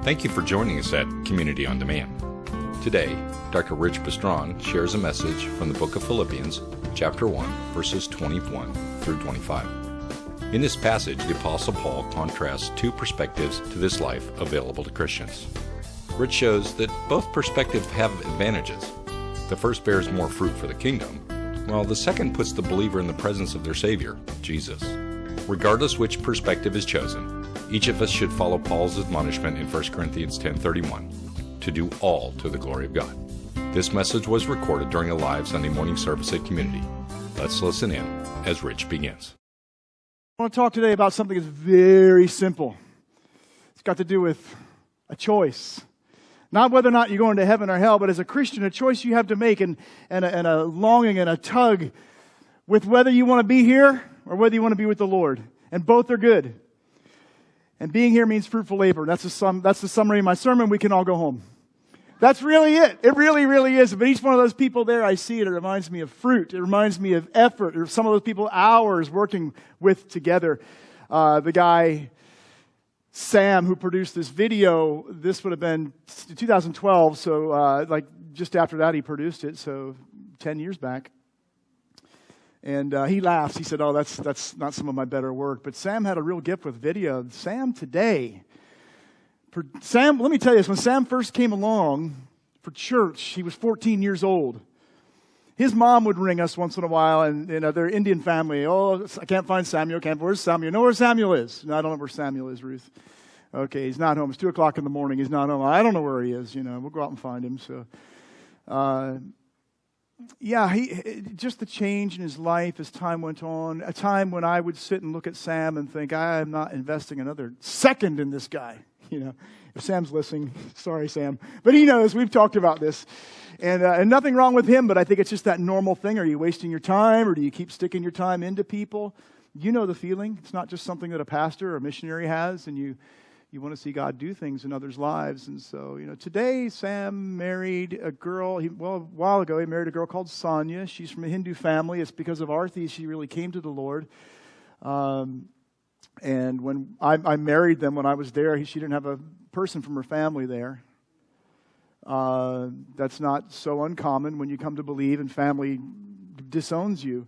Thank you for joining us at Community on Demand. Today, Dr. Rich Bustraan shares a message from the book of Philippians, chapter 1, verses 21 through 25. In this passage, the Apostle Paul contrasts two perspectives to this life available to Christians. Rich shows that both perspectives have advantages. The first bears more fruit for the kingdom, while the second puts the believer in the presence of their Savior, Jesus. Regardless which perspective is chosen, each of us should follow Paul's admonishment in 1 Corinthians 10:31, to do all to the glory of God. This message was recorded during a live Sunday morning service at Community. Let's listen in as Rich begins. I want to talk today about something that's very simple. It's got to do with a choice. Not whether or not you're going to heaven or hell, but as a Christian, a choice you have to make and a longing and a tug with whether you want to be here or whether you want to be with the Lord. And both are good. And being here means fruitful labor. That's the summary of my sermon. We can all go home. That's really it. It really, really is. But each one of those people there, I see it. It reminds me of fruit. It reminds me of effort. Or some of those people, hours working with together. The guy, Sam, who produced this video, this would have been 2012. So just after that, he produced it. So 10 years back. And he laughs. He said, "Oh, that's not some of my better work." But Sam had a real gift with video. Sam today, let me tell you this. When Sam first came along for church, he was 14 years old. His mom would ring us once in a while, and they're Indian family. "Oh, I can't find Samuel. Where's Samuel? You know where Samuel is?" "No, I don't know where Samuel is, Ruth." "Okay, he's not home. It's 2 o'clock in the morning. He's not home." "I don't know where he is. We'll go out and find him." So, just the change in his life as time went on. A time when I would sit and look at Sam and think, I am not investing another second in this guy. If Sam's listening, sorry, Sam. But he knows, we've talked about this. And nothing wrong with him, but I think it's just that normal thing. Are you wasting your time, or do you keep sticking your time into people? You know the feeling. It's not just something that a pastor or a missionary has, and you want to see God do things in others' lives. And so, today Sam married a girl. A while ago, he married a girl called Sonia. She's from a Hindu family. It's because of Arthi she really came to the Lord. And when I married them when I was there, she didn't have a person from her family there. That's not so uncommon when you come to believe and family disowns you.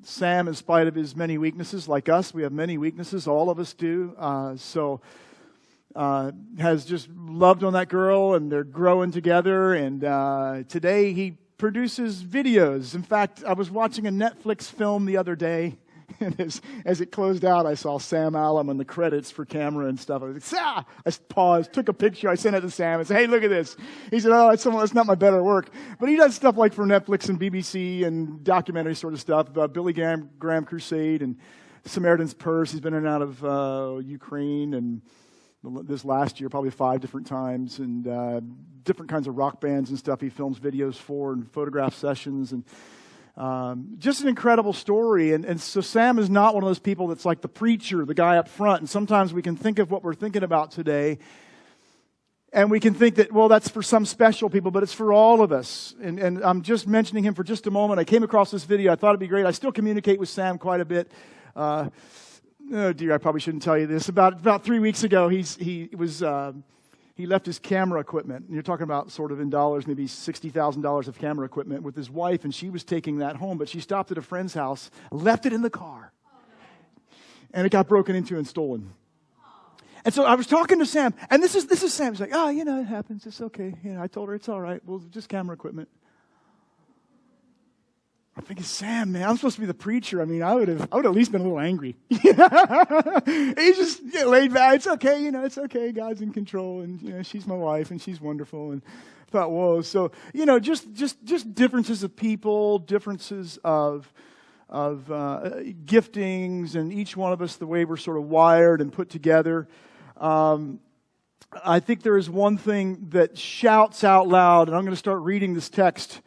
Sam, in spite of his many weaknesses, like us, we have many weaknesses, all of us do, has just loved on that girl, and they're growing together, and today he produces videos. In fact, I was watching a Netflix film the other day, and as it closed out, I saw Sam Allen on the credits for camera and stuff. I was like, I paused, took a picture, I sent it to Sam, and said, "Hey, look at this." He said, "Oh, that's not my better work." But he does stuff like for Netflix and BBC and documentary sort of stuff about Billy Graham Crusade and Samaritan's Purse. He's been in and out of Ukraine, and this last year probably 5 different times, and different kinds of rock bands and stuff he films videos for, and photograph sessions, and just an incredible story. And so Sam is not one of those people that's like the preacher, the guy up front. And sometimes we can think of what we're thinking about today, and we can think that, well, that's for some special people, but it's for all of us. And I'm just mentioning him for just a moment. I came across this video. I thought it'd be great. I still communicate with Sam quite a bit. Oh dear, I probably shouldn't tell you this. About 3 weeks ago, he left his camera equipment. And you're talking about sort of in dollars, maybe $60,000 of camera equipment with his wife, and she was taking that home, but she stopped at a friend's house, left it in the car, and it got broken into and stolen. And so I was talking to Sam, and this is Sam. He's like, "Oh, it happens. It's okay." I told her it's all right. Well, just camera equipment. I'm thinking, Sam, man, I'm supposed to be the preacher. I mean, I would have at least been a little angry. He's just laid back. It's okay, it's okay. God's in control, and she's my wife, and she's wonderful. And I thought, whoa. So just differences of people, differences of giftings, and each one of us the way we're sort of wired and put together. I think there is one thing that shouts out loud, and I'm going to start reading this text.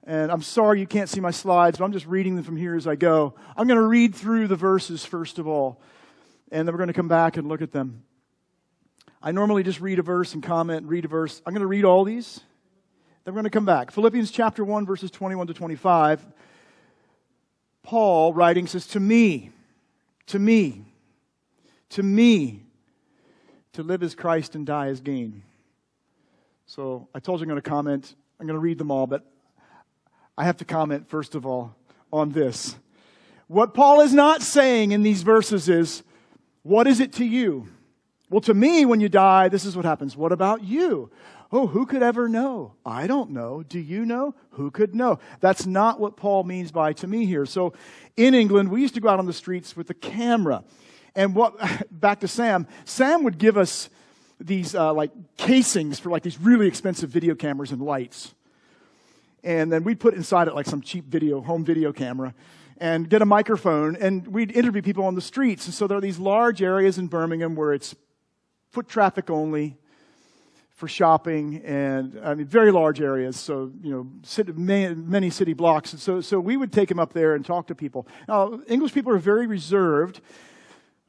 And I'm sorry you can't see my slides, but I'm just reading them from here as I go. I'm going to read through the verses first of all, and then we're going to come back and look at them. I normally just read a verse and comment and read a verse. I'm going to read all these, then we're going to come back. Philippians chapter 1, verses 21 to 25. Paul writing says, to me, To live as Christ and die as gain. So I told you I'm going to comment. I'm going to read them all, but I have to comment first of all on this. What Paul is not saying in these verses is, what is it to you? Well, to me, when you die, this is what happens. What about you? Oh, who could ever know? I don't know. Do you know? Who could know? That's not what Paul means by to me here. So in England, we used to go out on the streets with a camera. And back to Sam would give us these like casings for like these really expensive video cameras and lights. And then we'd put inside it like some cheap home video camera and get a microphone, and we'd interview people on the streets. And so there are these large areas in Birmingham where it's foot traffic only for shopping, and I mean very large areas. So many city blocks. And so we would take them up there and talk to people. Now English people are very reserved,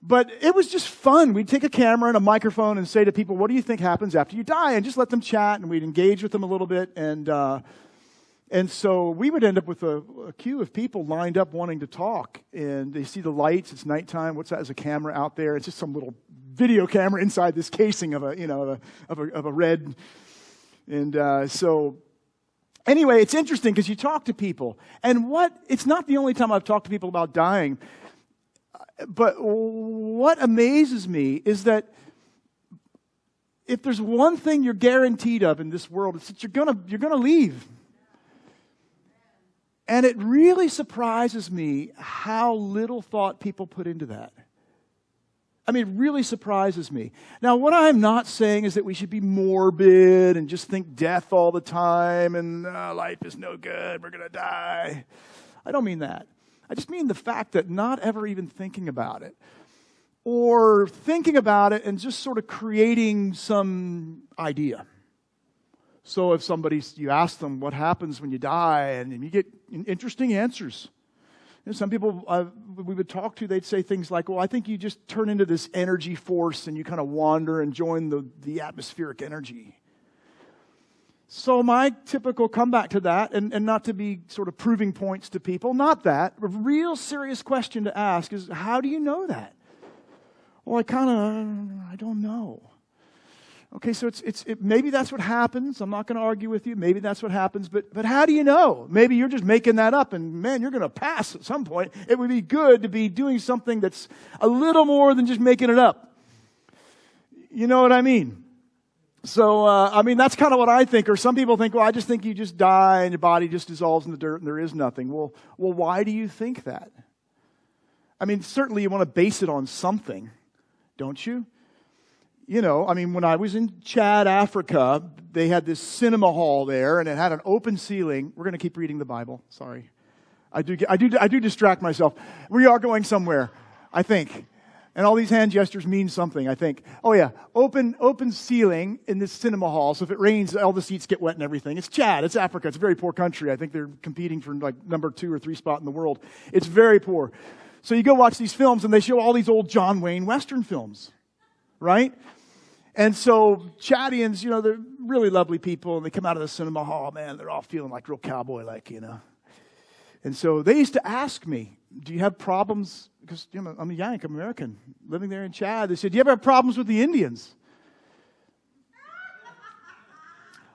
but it was just fun. We'd take a camera and a microphone and say to people, "What do you think happens after you die?" And just let them chat, and we'd engage with them a little bit, and so we would end up with a queue of people lined up wanting to talk. And they see the lights. It's nighttime. What's that? There's a camera out there. It's just some little video camera inside this casing of a red. And so anyway, it's interesting because you talk to people. And it's not the only time I've talked to people about dying. But what amazes me is that if there's one thing you're guaranteed of in this world, it's that you're gonna leave. And it really surprises me how little thought people put into that. I mean, it really surprises me. Now, what I'm not saying is that we should be morbid and just think death all the time and life is no good, we're going to die. I don't mean that. I just mean the fact that not ever even thinking about it, or thinking about it and just sort of creating some idea. So if you ask them what happens when you die, and you get interesting answers. And some people we would talk to, they'd say things like, well, I think you just turn into this energy force and you kind of wander and join the atmospheric energy. So my typical comeback to that, and not to be sort of proving points to people, not that. A real serious question to ask is, how do you know that? Well, I don't know. Okay, so maybe that's what happens. I'm not going to argue with you. Maybe that's what happens, but how do you know? Maybe you're just making that up, and man, you're going to pass at some point. It would be good to be doing something that's a little more than just making it up. You know what I mean? So, that's kind of what I think. Or some people think, well, I just think you just die and your body just dissolves in the dirt and there is nothing. Well, why do you think that? I mean, certainly you want to base it on something, don't you? When I was in Chad, Africa, they had this cinema hall there, and it had an open ceiling. We're going to keep reading the Bible. Sorry, I do distract myself. We are going somewhere, I think, and all these hand gestures mean something, I think. Oh yeah, open ceiling in this cinema hall. So if it rains, all the seats get wet and everything. It's Chad. It's Africa. It's a very poor country. I think they're competing for like number 2 or 3 spot in the world. It's very poor. So you go watch these films, and they show all these old John Wayne Western films, right? And so Chadians, they're really lovely people, and they come out of the cinema hall, man, they're all feeling like real cowboy-like, And so they used to ask me, do you have problems? Because I'm a Yank American living there in Chad. They said, do you ever have problems with the Indians?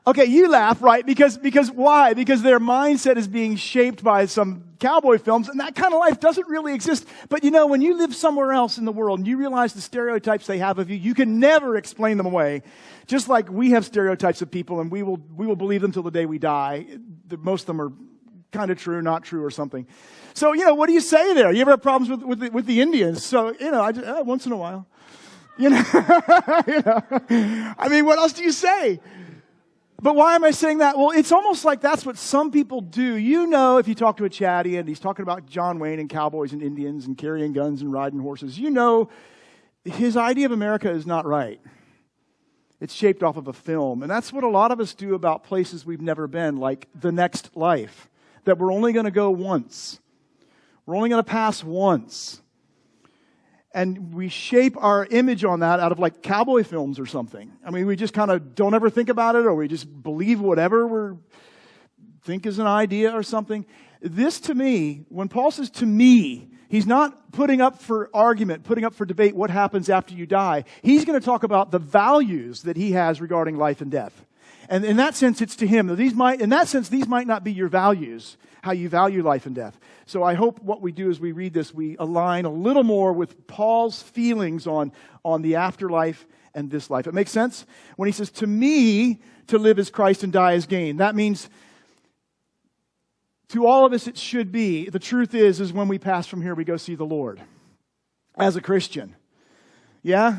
Okay, you laugh, right? Because why? Because their mindset is being shaped by some cowboy films, and that kind of life doesn't really exist. But when you live somewhere else in the world and you realize the stereotypes they have of you, you can never explain them away. Just like we have stereotypes of people, and we will believe them till the day we die. Most of them are kind of true, not true, or something. So what do you say there? You ever have problems with the Indians? So once in a while, I mean, what else do you say? But why am I saying that? Well, it's almost like that's what some people do. If you talk to a Chatty and he's talking about John Wayne and cowboys and Indians and carrying guns and riding horses, his idea of America is not right. It's shaped off of a film. And that's what a lot of us do about places we've never been, like the next life, that we're only going to go once. We're only going to pass once. And we shape our image on that out of like cowboy films or something. I mean, we just kind of don't ever think about it, or we just believe whatever we think is an idea or something. This to me, when Paul says to me, He's not putting up for argument, putting up for debate what happens after you die. He's going to talk about the values that he has regarding life and death. And in that sense, it's to him. These might not be your values, how you value life and death. So I hope what we do as we read this, we align a little more with Paul's feelings on the afterlife and this life. It makes sense? When he says, to me, to live is Christ and die is gain. That means to all of us it should be. The truth is when we pass from here, we go see the Lord as a Christian. Yeah?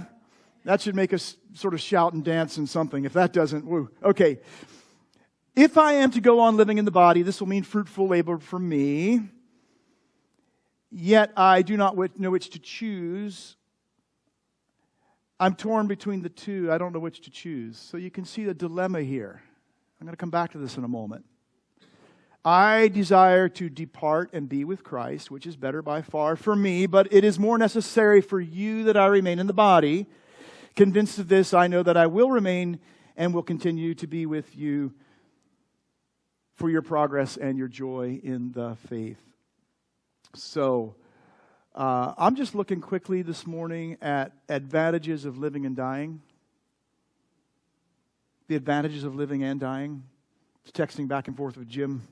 That should make us sort of shout and dance and something. If that doesn't, woo. Okay. If I am to go on living in the body, this will mean fruitful labor for me. Yet I do not know which to choose. I'm torn between the two. I don't know which to choose. So you can see the dilemma here. I'm going to come back to this in a moment. I desire to depart and be with Christ, which is better by far for me, but it is more necessary for you that I remain in the body. Convinced of this, I know that I will remain and will continue to be with you for your progress and your joy in the faith. So, I'm just looking quickly this morning at advantages of living and dying. The advantages of living and dying. I was texting back and forth with Jim,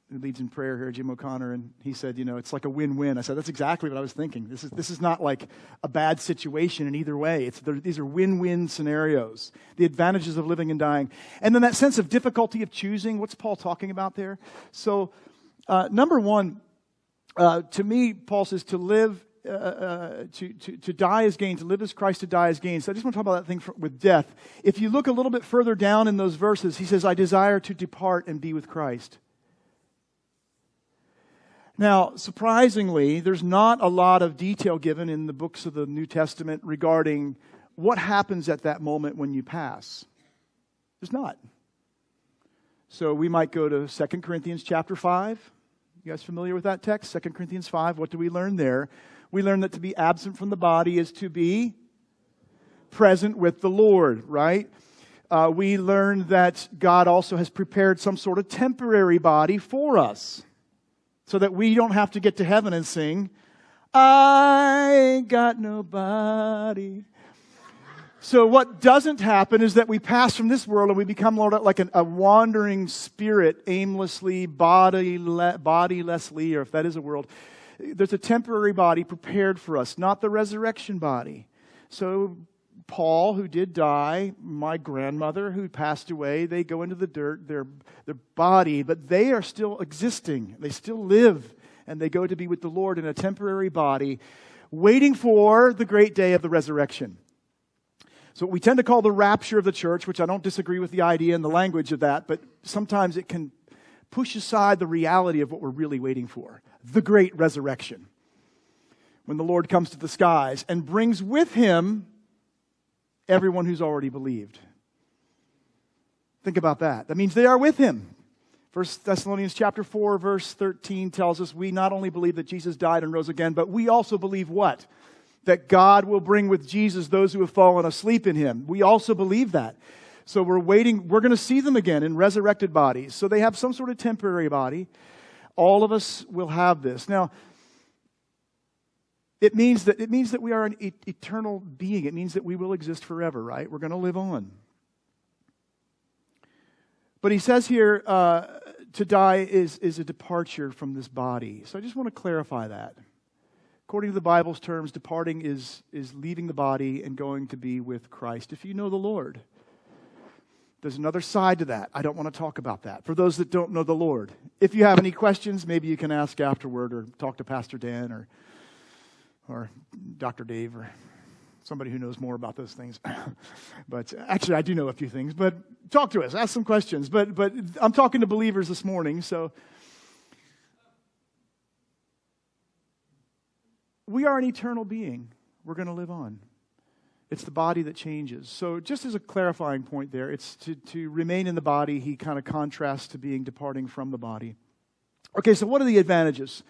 who leads in prayer here, Jim O'Connor, and he said, it's like a win-win. I said, that's exactly what I was thinking. This is not like a bad situation in either way. These are win-win scenarios. The advantages of living and dying. And then that sense of difficulty of choosing, what's Paul talking about there? So, number one, to me, Paul says to live, to die is gain, to live as Christ, to die is gain. So I just want to talk about that thing with death. If you look a little bit further down in those verses, he says, I desire to depart and be with Christ. Now, surprisingly, there's not a lot of detail given in the books of the New Testament regarding what happens at that moment when you pass. There's not. So we might go to 2 Corinthians chapter 5. You guys familiar with that text? 2 Corinthians 5. What do we learn there? We learn that to be absent from the body is to be present with the Lord, right? We learn that God also has prepared some sort of temporary body for us, so that we don't have to get to heaven and sing, I ain't got nobody. So what doesn't happen is that we pass from this world and we become like a wandering spirit, aimlessly, bodilessly, or if that is a world. There's a temporary body prepared for us, not the resurrection body. So Paul, who did die, my grandmother, who passed away, they go into the dirt, their body, but they are still existing. They still live, and they go to be with the Lord in a temporary body, waiting for the great day of the resurrection. So what we tend to call the rapture of the church, which I don't disagree with the idea and the language of that, but sometimes it can push aside the reality of what we're really waiting for, the great resurrection. When the Lord comes to the skies and brings with him everyone who's already believed. Think about that. That means they are with him. 1 Thessalonians chapter 4, verse 13 tells us we not only believe that Jesus died and rose again, but we also believe what? That God will bring with Jesus those who have fallen asleep in him. We also believe that. So we're waiting. We're going to see them again in resurrected bodies. So they have some sort of temporary body. All of us will have this. Now, It means that we are an eternal being. It means that we will exist forever, right? We're going to live on. But he says here, to die is a departure from this body. So I just want to clarify that. According to the Bible's terms, departing is leaving the body and going to be with Christ. If you know the Lord. There's another side to that. I don't want to talk about that. For those that don't know the Lord. If you have any questions, maybe you can ask afterward or talk to Pastor Dan or Dr. Dave, or somebody who knows more about those things. But actually, I do know a few things. But talk to us, ask some questions. But I'm talking to believers this morning, so we are an eternal being. We're going to live on. It's the body that changes. So just as a clarifying point there, it's to remain in the body. He kind of contrasts to departing from the body. Okay, so what are the advantages?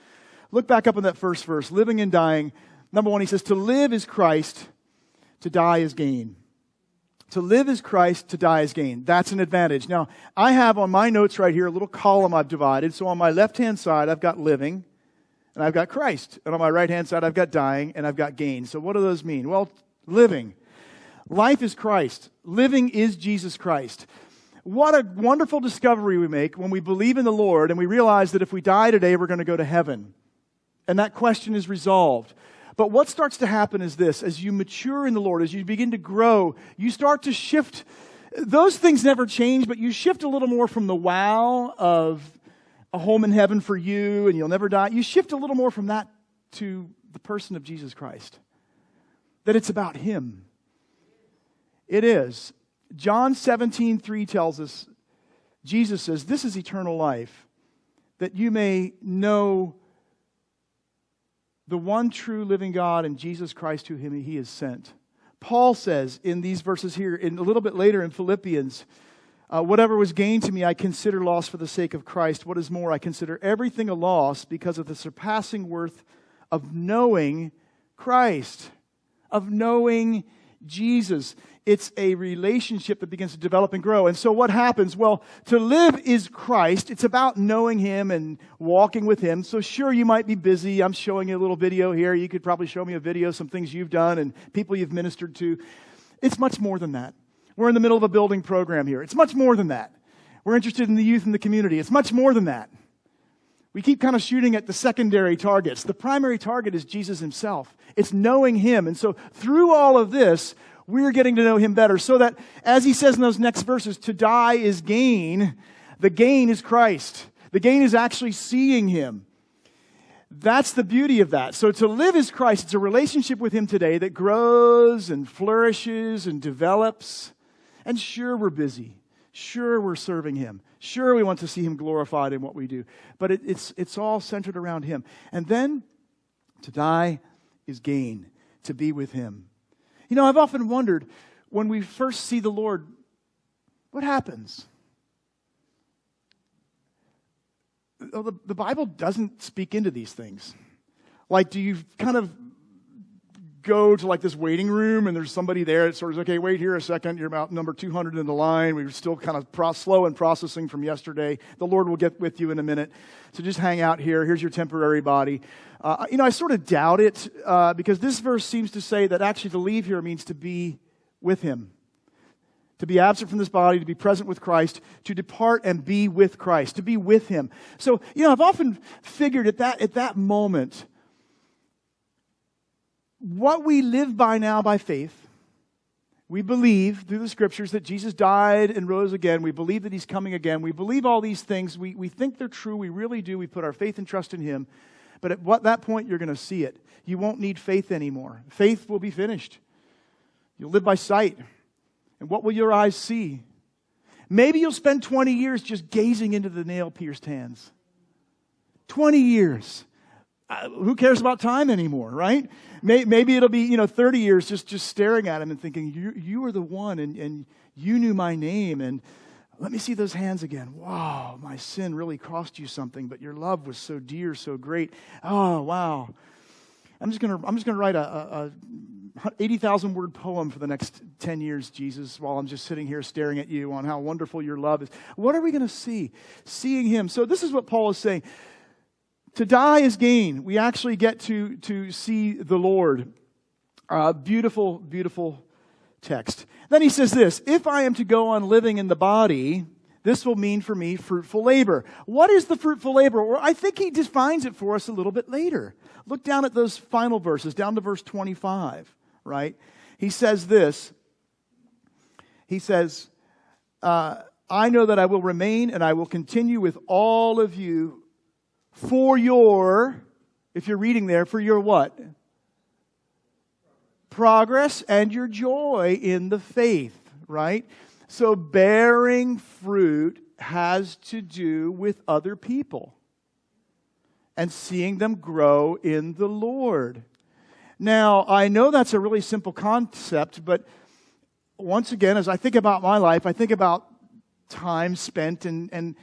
Look back up in that first verse, living and dying. Number one, he says, to live is Christ, to die is gain. To live is Christ, to die is gain. That's an advantage. Now, I have on my notes right here a little column I've divided. So on my left-hand side, I've got living. and I've got Christ. And on my right-hand side, I've got dying, and I've got gain. So what do those mean? Well, living. Life is Christ. Living is Jesus Christ. What a wonderful discovery we make when we believe in the Lord and we realize that if we die today, we're going to go to heaven. And that question is resolved. But what starts to happen is this: as you mature in the Lord, as you begin to grow, you start to shift. Those things never change, but you shift a little more from the wow of a home in heaven for you and you'll never die. You shift a little more from that to the person of Jesus Christ. That it's about Him. It is. John 17:3 tells us, Jesus says, this is eternal life, that you may know the one true living God and Jesus Christ, who He has sent. Paul says in these verses here, in a little bit later in Philippians, whatever was gained to me, I consider loss for the sake of Christ. What is more, I consider everything a loss because of the surpassing worth of knowing Christ, of knowing Jesus. It's a relationship that begins to develop and grow. And so what happens? Well, to live is Christ. It's about knowing Him and walking with Him. So sure, you might be busy. I'm showing you a little video here. You could probably show me a video, some things you've done and people you've ministered to. It's much more than that. We're in the middle of a building program here. It's much more than that. We're interested in the youth and the community. It's much more than that. We keep kind of shooting at the secondary targets. The primary target is Jesus Himself. It's knowing Him. And so through all of this, we're getting to know Him better, so that, as He says in those next verses, to die is gain. The gain is Christ. The gain is actually seeing Him. That's the beauty of that. So to live is Christ. It's a relationship with Him today that grows and flourishes and develops. And sure, we're busy. Sure, we're serving Him. Sure, we want to see Him glorified in what we do. But it's all centered around Him. And then, to die is gain. To be with Him. You know, I've often wondered, when we first see the Lord, what happens? The Bible doesn't speak into these things. Like, do you kind of go to like this waiting room and there's somebody there that sort of, okay, wait here a second, you're about number 200 in the line. We were still kind of slow in processing from yesterday. The Lord will get with you in a minute. So just hang out here. Here's your temporary body. I sort of doubt it because this verse seems to say that actually to leave here means to be with Him. To be absent from this body, to be present with Christ, to depart and be with Christ, to be with Him. So, I've often figured at that moment, what we live by now by faith, we believe through the Scriptures that Jesus died and rose again. We believe that He's coming again. We believe all these things. We think they're true. We really do. We put our faith and trust in Him. But at that point, you're going to see it. You won't need faith anymore. Faith will be finished. You'll live by sight. And what will your eyes see? Maybe you'll spend 20 years just gazing into the nail-pierced hands. 20 years. Who cares about time anymore, right? Maybe it'll be 30 years just staring at Him and thinking, you are the one, and you knew my name, and let me see those hands again. Wow, my sin really cost you something, but your love was so dear, so great. Oh, wow. I'm just gonna write a 80,000 word poem for the next 10 years, Jesus, while I'm just sitting here staring at you on how wonderful your love is. What are we going to see? Seeing Him. So this is what Paul is saying. To die is gain. We actually get to see the Lord. Beautiful, beautiful text. Then he says this: if I am to go on living in the body, this will mean for me fruitful labor. What is the fruitful labor? Well, I think he defines it for us a little bit later. Look down at those final verses, down to verse 25, right? He says this. He says, I know that I will remain and I will continue with all of you for your, if you're reading there, for your what? Progress and your joy in the faith, right? So bearing fruit has to do with other people and seeing them grow in the Lord. Now, I know that's a really simple concept, but once again, as I think about my life, I think about time spent and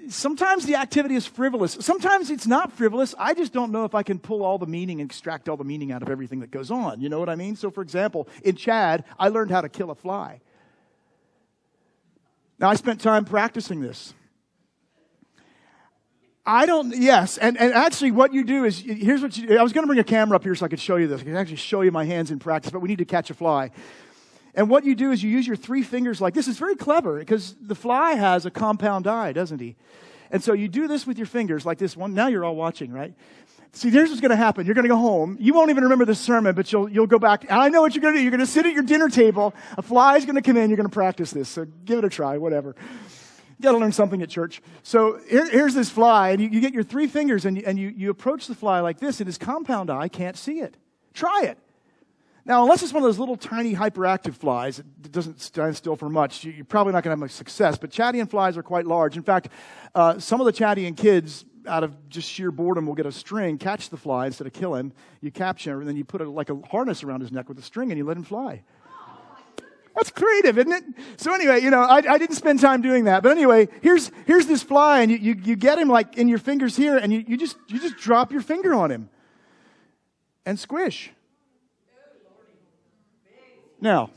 sometimes the activity is frivolous. Sometimes it's not frivolous. I just don't know if I can pull all the meaning and extract all the meaning out of everything that goes on. You know what I mean? So, for example, in Chad, I learned how to kill a fly. Now, I spent time practicing this. Yes, and actually what you do is, here's what you do. I was going to bring a camera up here so I could show you this. I could actually show you my hands in practice, but we need to catch a fly. And what you do is you use your 3 fingers like this. It's very clever because the fly has a compound eye, doesn't he? And so you do this with your fingers like this one. Now you're all watching, right? See, here's what's going to happen. You're going to go home. You won't even remember this sermon, but you'll go back. And I know what you're going to do. You're going to sit at your dinner table. A fly's going to come in. You're going to practice this. So give it a try, whatever. You got to learn something at church. So here's this fly, and you get your 3 fingers, and you approach the fly like this, and his compound eye can't see it. Try it. Now, unless it's one of those little tiny hyperactive flies that doesn't stand still for much, you're probably not going to have much success. But Chadian flies are quite large. In fact, some of the Chadian kids, out of just sheer boredom, will get a string, catch the fly instead of kill him. You capture him, and then you put like a harness around his neck with a string, and you let him fly. That's creative, isn't it? So anyway, I didn't spend time doing that. But anyway, here's this fly, and you get him like in your fingers here, and you just drop your finger on him and squish. Now,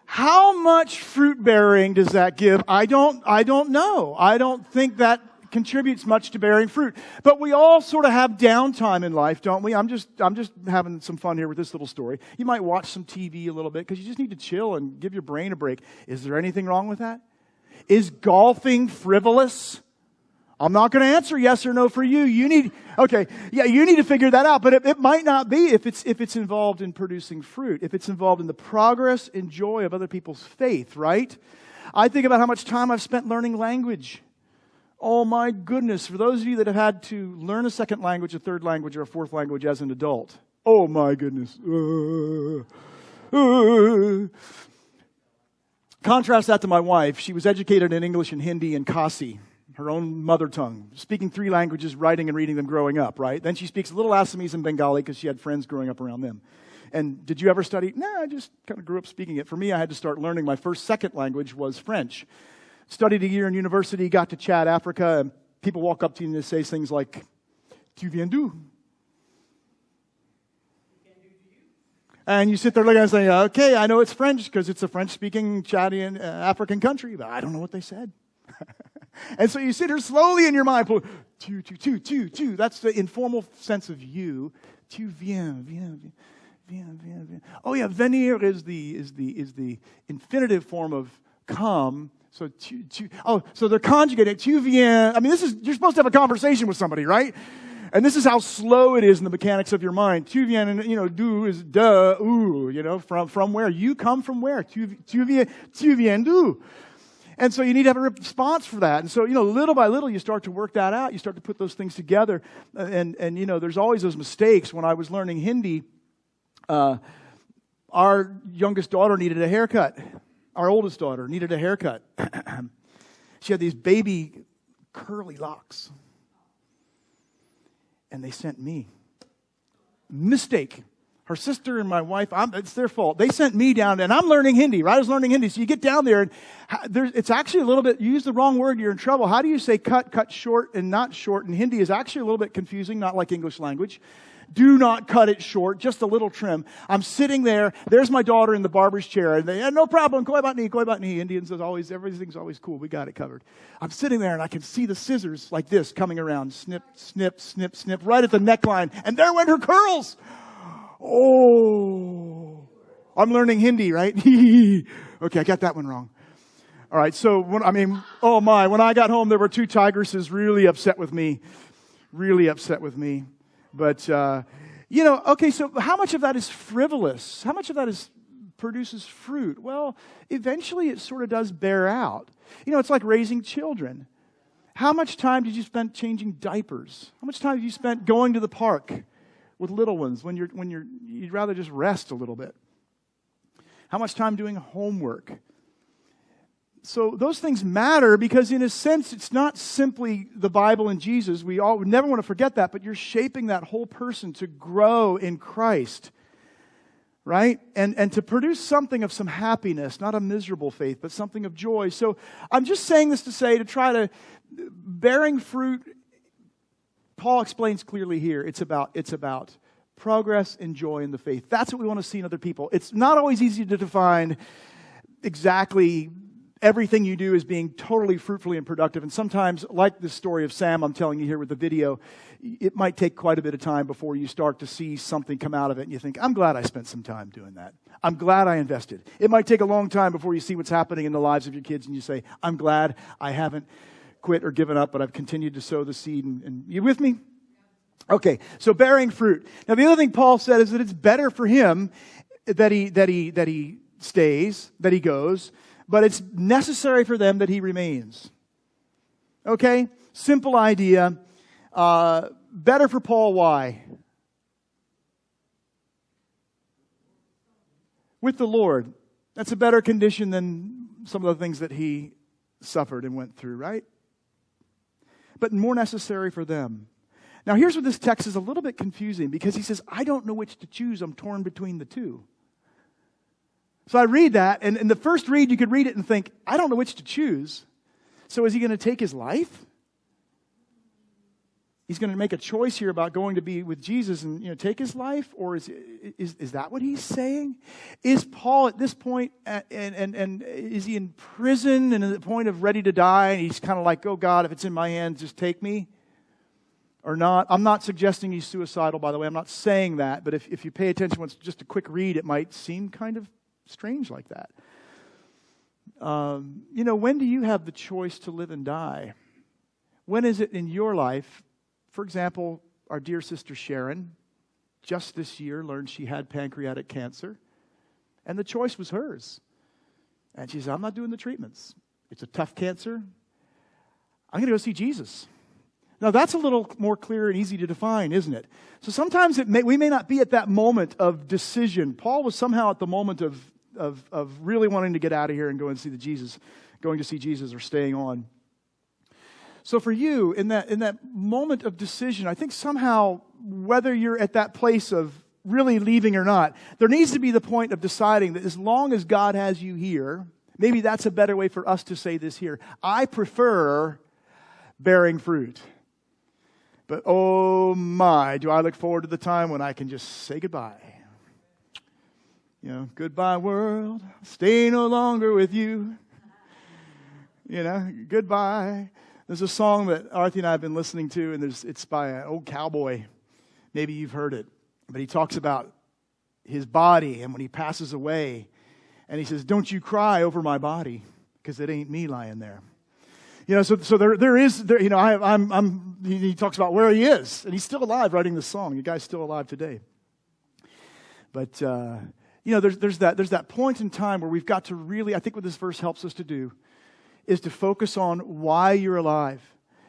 how much fruit bearing does that give? I don't know. I don't think that contributes much to bearing fruit. But we all sort of have downtime in life, don't we? I'm just having some fun here with this little story. You might watch some TV a little bit because you just need to chill and give your brain a break. Is there anything wrong with that? Is golfing frivolous? I'm not going to answer yes or no for you. You need to figure that out. But it might not be if it's involved in producing fruit, if it's involved in the progress and joy of other people's faith, right? I think about how much time I've spent learning language. Oh my goodness, for those of you that have had to learn a second language, a third language, or a fourth language as an adult. Oh my goodness. Contrast that to my wife. She was educated in English and Hindi and Kasi, her own mother tongue, speaking 3 languages, writing and reading them growing up, right? Then she speaks a little Assamese and Bengali because she had friends growing up around them. And did you ever study? No, I just kind of grew up speaking it. For me, I had to start learning. My first second language was French. Studied a year in university, got to Chad, Africa, and people walk up to you and they say things like, "Tu viens d'où?" And you sit there looking and say, "Okay, I know it's French because it's a French-speaking Chadian African country, but I don't know what they said." And so you sit here slowly in your mind, tu. That's the informal sense of you. Tu viens. Oh yeah, venir is the infinitive form of come. So so they're conjugating. Tu viens. I mean, you're supposed to have a conversation with somebody, right? And this is how slow it is in the mechanics of your mind. Tu viens, and do is de, ou, from where? You come from where? Tu viens d'où? And so you need to have a response for that. And so, little by little, you start to work that out. You start to put those things together. And there's always those mistakes. When I was learning Hindi, our youngest daughter needed a haircut. Our oldest daughter needed a haircut. She had these baby curly locks. And they sent me. Mistake. Her sister and my wife, it's their fault. They sent me down, and I'm learning Hindi, right? I was learning Hindi. So you get down there, and it's actually a little bit, you use the wrong word, you're in trouble. How do you say cut short, and not short? And Hindi is actually a little bit confusing, not like English language. Do not cut it short, just a little trim. I'm sitting there. There's my daughter in the barber's chair. And they had no problem. Koi batni. Indians is always, everything's always cool. We got it covered. I'm sitting there and I can see the scissors like this coming around. Snip, snip, snip, snip, right at the neckline. And there went her curls. Oh, I'm learning Hindi, right? Okay, I got that one wrong. All right, so, when I got home, there were 2 tigresses really upset with me. But, okay, so how much of that is frivolous? How much of that produces fruit? Well, eventually it sort of does bear out. It's like raising children. How much time did you spend changing diapers? How much time did you spend going to the park with little ones when you'd rather just rest a little bit? How much time doing homework? So those things matter because in a sense, it's not simply the Bible and Jesus. We never want to forget that, but you're shaping that whole person to grow in Christ, right? And to produce something of some happiness, not a miserable faith, but something of joy. So I'm just saying this to try to, bearing fruit, Paul explains clearly here, it's about progress and joy in the faith. That's what we want to see in other people. It's not always easy to define exactly everything you do is being totally fruitfully and productive. And sometimes, like the story of Sam I'm telling you here with the video, it might take quite a bit of time before you start to see something come out of it. And you think, I'm glad I spent some time doing that. I'm glad I invested. It might take a long time before you see what's happening in the lives of your kids. And you say, I'm glad I haven't quit or given up, but I've continued to sow the seed. And you with me? Okay, so bearing fruit. Now, the other thing Paul said is that it's better for him that he stays, that he goes, but it's necessary for them that he remains. Okay? Simple idea. Better for Paul, why? With the Lord. That's a better condition than some of the things that he suffered and went through, right? But more necessary for them. Now, here's where this text is a little bit confusing, because he says, I don't know which to choose. I'm torn between the two. So I read that, and in the first read, you could read it and think, I don't know which to choose. So is he going to take his life? He's going to make a choice here about going to be with Jesus and take his life? Or is that what he's saying? Is Paul at this point, and is he in prison and at the point of ready to die, and he's kind of like, oh God, if it's in my hands, just take me? Or not? I'm not suggesting he's suicidal, by the way. I'm not saying that. But if you pay attention to just a quick read, it might seem kind of strange like that. When do you have the choice to live and die? When is it in your life? For example, our dear sister Sharon, just this year, learned she had pancreatic cancer. And the choice was hers. And she said, I'm not doing the treatments. It's a tough cancer. I'm going to go see Jesus. Now, that's a little more clear and easy to define, isn't it? So sometimes we may not be at that moment of decision. Paul was somehow at the moment of really wanting to get out of here and go and see going to see Jesus or staying on. So for you, in that moment of decision, I think somehow, whether you're at that place of really leaving or not, there needs to be the point of deciding that as long as God has you here, maybe that's a better way for us to say this here. I prefer bearing fruit. But oh my, do I look forward to the time when I can just say goodbye. Goodbye world, stay no longer with you. Goodbye. There's a song that Arthi and I have been listening to, and it's by an old cowboy. Maybe you've heard it. But he talks about his body and when he passes away. And he says, don't you cry over my body, because it ain't me lying there. So there is, he talks about where he is, and he's still alive writing this song. The guy's still alive today. But, there's that point in time where we've got to really, I think what this verse helps us to do, is to focus on why you're alive.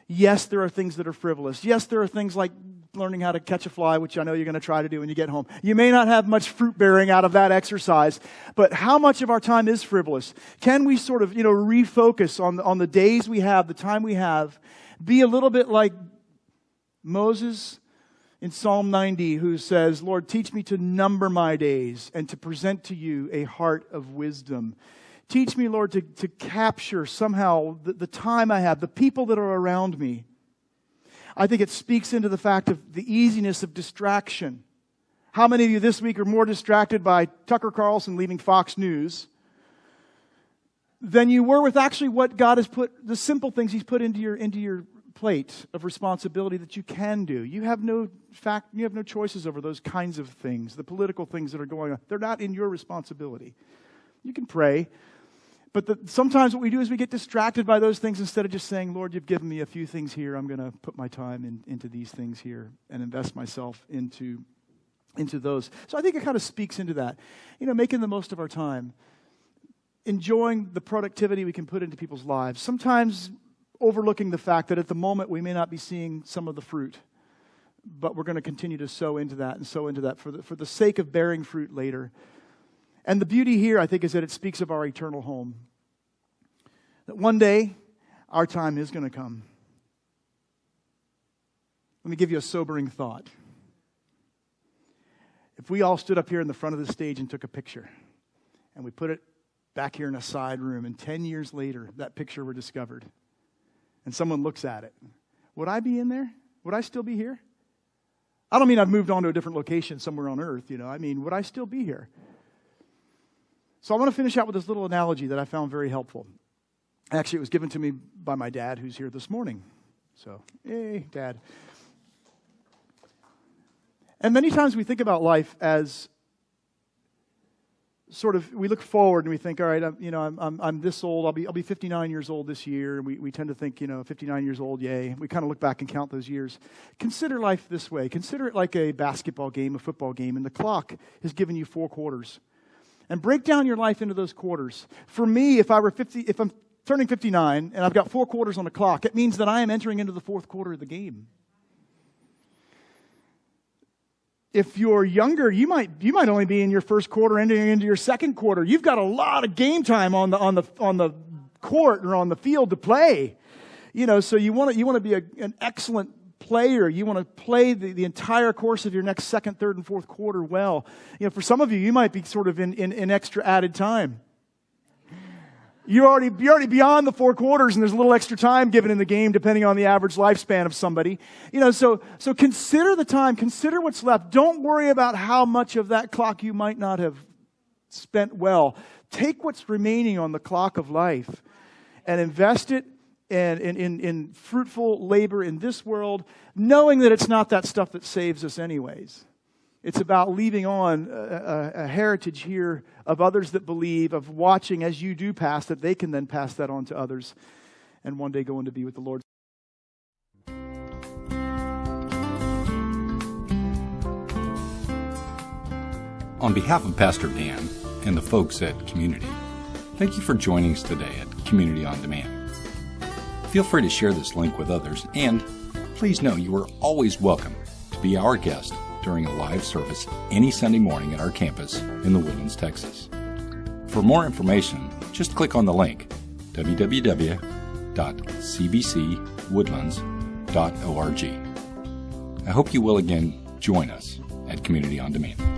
Yes, there are things that are frivolous. Yes, there are things like learning how to catch a fly, which I know you're going to try to do when you get home. You may not have much fruit bearing out of that exercise, but how much of our time is frivolous? Can we sort of, refocus on the days we have, the time we have, be a little bit like Moses in Psalm 90, who says, Lord, teach me to number my days and to present to you a heart of wisdom. Teach me, Lord, to capture somehow the time I have, the people that are around me. I think it speaks into the fact of the easiness of distraction. How many of you this week are more distracted by Tucker Carlson leaving Fox News than you were with actually what God has put, the simple things He's put into your plate of responsibility that you can do? You have no choices over those kinds of things, the political things that are going on. They're not in your responsibility. You can pray. But sometimes what we do is we get distracted by those things instead of just saying, Lord, you've given me a few things here. I'm going to put my time into these things here and invest myself into those. So I think it kind of speaks into that. Making the most of our time. Enjoying the productivity we can put into people's lives. Sometimes overlooking the fact that at the moment we may not be seeing some of the fruit. But we're going to continue to sow into that for the sake of bearing fruit later. And the beauty here, I think, is that it speaks of our eternal home. That one day, our time is going to come. Let me give you a sobering thought. If we all stood up here in the front of the stage and took a picture, and we put it back here in a side room, and 10 years later, that picture were discovered, and someone looks at it, would I be in there? Would I still be here? I don't mean I've moved on to a different location somewhere on earth, I mean, would I still be here? So I want to finish out with this little analogy that I found very helpful. Actually, it was given to me by my dad, who's here this morning. So, hey, Dad. And many times we think about life as sort of, we look forward and we think, all right, I'm this old. I'll be 59 years old this year. And we tend to think, 59 years old, yay. We kind of look back and count those years. Consider life this way. Consider it like a basketball game, a football game, and the clock has given you 4 quarters. And break down your life into those quarters. For me, if I'm turning 59 and I've got 4 quarters on the clock, it means that I am entering into the 4th quarter of the game. If you're younger, you might only be in your 1st quarter, entering into your 2nd quarter. You've got a lot of game time on the court or on the field to play. So you want to be an excellent player. You want to play the entire course of your next 2nd, 3rd, and 4th quarter well. For some of you might be sort of in extra added time. You're already beyond the 4 quarters, and there's a little extra time given in the game, depending on the average lifespan of somebody. So consider the time, consider what's left. Don't worry about how much of that clock you might not have spent well. Take what's remaining on the clock of life and invest it in fruitful labor in this world, knowing that it's not that stuff that saves us anyways. It's about leaving on a heritage here of others that believe, of watching as you do pass, that they can then pass that on to others and one day go on to be with the Lord. On behalf of Pastor Dan and the folks at Community, thank you for joining us today at Community on Demand. Feel free to share this link with others, and please know you are always welcome to be our guest during a live service any Sunday morning at our campus in The Woodlands, Texas. For more information, just click on the link www.cbcwoodlands.org. I hope you will again join us at Community on Demand.